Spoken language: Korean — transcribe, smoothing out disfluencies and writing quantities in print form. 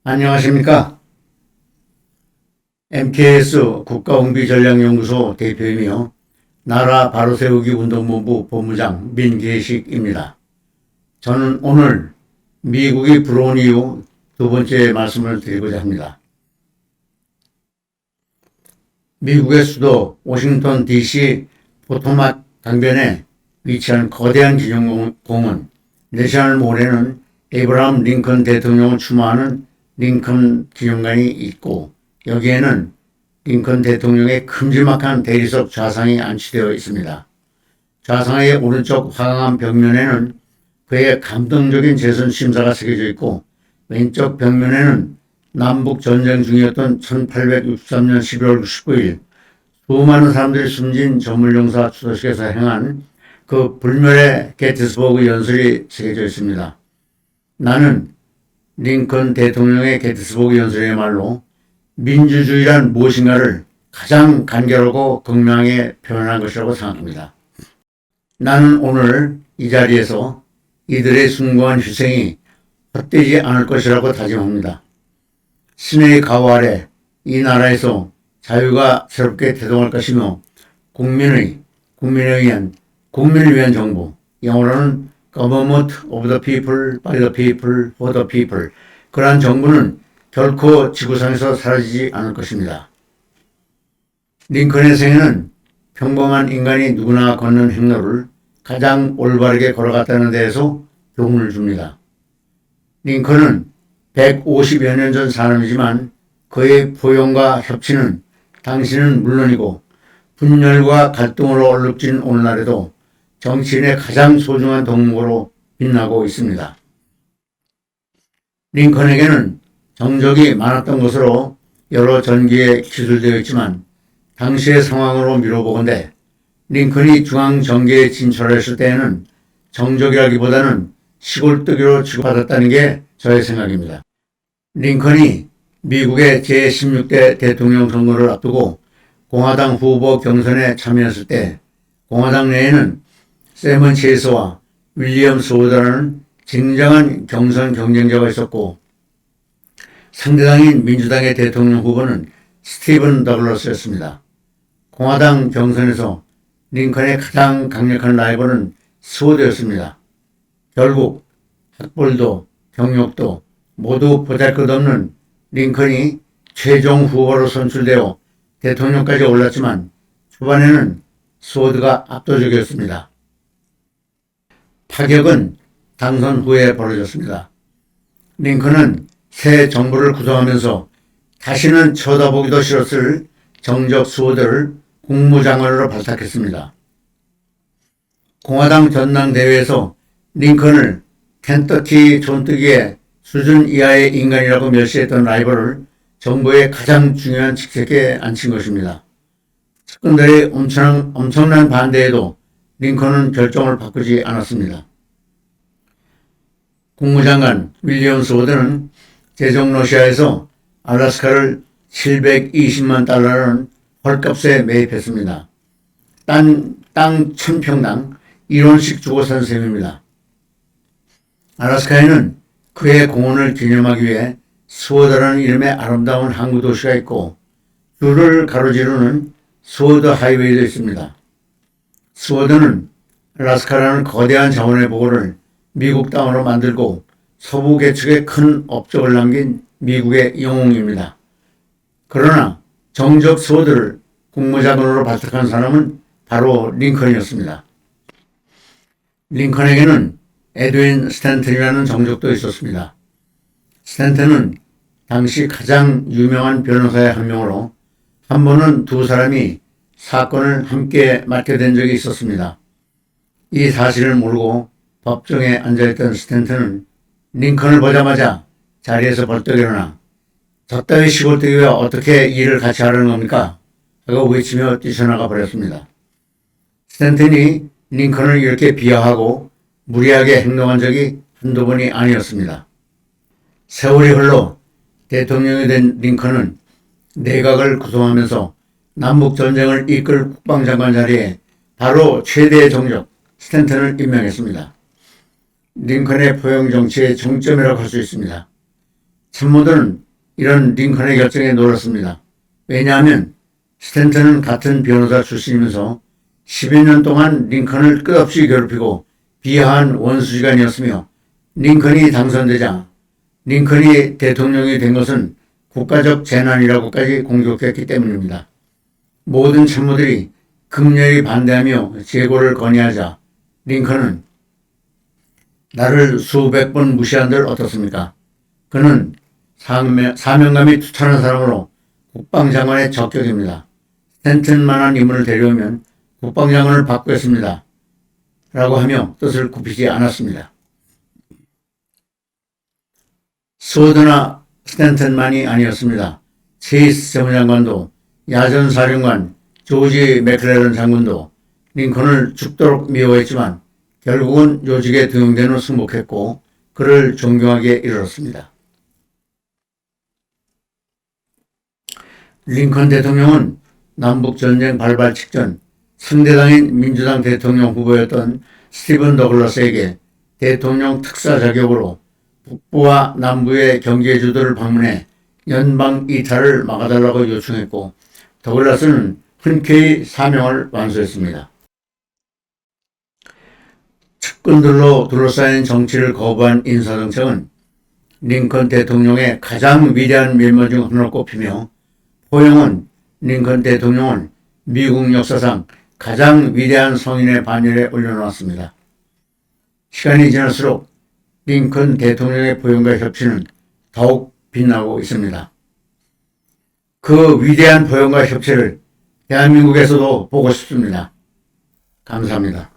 안녕하십니까? MKS 국가홍비전략연구소 대표이며 나라 바로세우기 운동본부 본부장 민계식입니다. 저는 오늘 미국이 불어온 이후 두 번째 말씀을 드리고자 합니다. 미국의 수도 워싱턴 DC 포토막 강변에 위치한 거대한 기념공원 내셔널몰에는 에이브라함 링컨 대통령을 추모하는 링컨 기념관이 있고, 여기에는 링컨 대통령의 큼지막한 대리석 좌상이 안치되어 있습니다. 좌상의 오른쪽 화강암 벽면에는 그의 감동적인 재선 심사가 새겨져 있고, 왼쪽 벽면에는 남북 전쟁 중이었던 1863년 11월 19일 수많은 사람들이 숨진 전물용사 추도식에서 행한 그 불멸의 게티스버그 연설이 새겨져 있습니다. 나는 링컨 대통령의 게티스버그 연설이야말로 민주주의란 무엇인가를 가장 간결하고 극명하게 표현한 것이라고 생각합니다. 나는 오늘 이 자리에서 이들의 숭고한 희생이 헛되지 않을 것이라고 다짐합니다. 신의 가호 아래 이 나라에서 자유가 새롭게 태동할 것이며 국민을 위한 정부, 영어로는 Government of the people, by the people, for the people. 그러한 정부는 결코 지구상에서 사라지지 않을 것입니다. 링컨의 생애는 평범한 인간이 누구나 걷는 행로를 가장 올바르게 걸어갔다는 데에서 교훈을 줍니다. 링컨은 150여 년 전 사람이지만 그의 포용과 협치는 당신은 물론이고 분열과 갈등으로 얼룩진 오늘날에도 정치인의 가장 소중한 덕목으로 빛나고 있습니다. 링컨에게는 정적이 많았던 것으로 여러 전기에 기술되어 있지만 당시의 상황으로 미뤄보건대 링컨이 중앙정계에 진출했을 때에는 정적이라기보다는 시골뜨기로 취급받았다는 게 저의 생각입니다. 링컨이 미국의 제16대 대통령 선거를 앞두고 공화당 후보 경선에 참여했을 때 공화당 내에는 세먼 체이스와 윌리엄 스워드라는 쟁쟁한 경선 경쟁자가 있었고, 상대당인 민주당의 대통령 후보는 스티븐 더글러스였습니다. 공화당 경선에서 링컨의 가장 강력한 라이벌은 스워드였습니다. 결국 학벌도 경력도 모두 보잘것없는 링컨이 최종 후보로 선출되어 대통령까지 올랐지만 초반에는 스워드가 압도적이었습니다. 파격은 당선 후에 벌어졌습니다. 링컨은 새 정부를 구성하면서 다시는 쳐다보기도 싫었을 정적 스워드를 국무장관으로 발탁했습니다. 공화당 전당대회에서 링컨을 켄터키 촌뜨기의 수준 이하의 인간이라고 멸시했던 라이벌을 정부의 가장 중요한 직책에 앉힌 것입니다. 측근들의 엄청난 반대에도 링컨은 결정을 바꾸지 않았습니다. 국무장관 윌리엄 스워드는 제종 러시아에서 알래스카를 720만 달러라는 헐값에 매입했습니다. 땅 1000평당 1원씩 주고 산 셈입니다. 알래스카에는 그의 공헌을 기념하기 위해 스워드라는 이름의 아름다운 항구 도시가 있고 줄을 가로지르는 스워드 하이웨이도 있습니다. 스워드는 알래스카라는 거대한 자원의 보고를 미국 땅으로 만들고 서부 개척에 큰 업적을 남긴 미국의 영웅입니다. 그러나 정적 스워드를 국무장관으로 발탁한 사람은 바로 링컨이었습니다. 링컨에게는 에드윈 스탠튼이라는 정적도 있었습니다. 스탠튼은 당시 가장 유명한 변호사의 한 명으로 한 번은 두 사람이 사건을 함께 맡게 된 적이 있었습니다. 이 사실을 모르고 법정에 앉아있던 스탠튼은 링컨을 보자마자 자리에서 벌떡 일어나 저따위 시골뜨기와 어떻게 일을 같이 하려는 겁니까? 하고 외치며 뛰쳐나가 버렸습니다. 스탠튼이 링컨을 이렇게 비하하고 무리하게 행동한 적이 한두 번이 아니었습니다. 세월이 흘러 대통령이 된 링컨은 내각을 구성하면서 남북전쟁을 이끌 국방장관 자리에 바로 최대의 정적 스탠튼을 임명했습니다. 링컨의 포용 정치의 정점이라고 할 수 있습니다. 참모들은 이런 링컨의 결정에 놀랐습니다. 왜냐하면 스탠턴은 같은 변호사 출신이면서 10여 년 동안 링컨을 끝없이 괴롭히고 비하한 원수지간이었으며 링컨이 당선되자 링컨이 대통령이 된 것은 국가적 재난이라고까지 공격했기 때문입니다. 모든 참모들이 극렬히 반대하며 재고를 건의하자 링컨은 나를 수백 번 무시한들 어떻습니까? 그는 사명감이 투철한 사람으로 국방장관의 적격입니다. 스탠턴만한 인물을 데려오면 국방장관을 바꾸겠습니다. 라고 하며 뜻을 굽히지 않았습니다. 스워드나 스탠턴만이 아니었습니다. 체이스 재무장관도 야전사령관 조지 맥클레런 장군도 링컨을 죽도록 미워했지만 결국은 요직에 등용된 후 승복했고 그를 존경하게 이르렀습니다. 링컨 대통령은 남북전쟁 발발 직전 상대당인 민주당 대통령 후보였던 스티븐 더글라스에게 대통령 특사 자격으로 북부와 남부의 경제주도를 방문해 연방 이탈을 막아달라고 요청했고 더글라스는 흔쾌히 사명을 완수했습니다. 측근들로 둘러싸인 정치를 거부한 인사정책은 링컨 대통령의 가장 위대한 면모 중 하나로 꼽히며 포용은 링컨 대통령을 미국 역사상 가장 위대한 성인의 반열에 올려놓았습니다. 시간이 지날수록 링컨 대통령의 포용과 협치는 더욱 빛나고 있습니다. 그 위대한 포용과 협치를 대한민국에서도 보고 싶습니다. 감사합니다.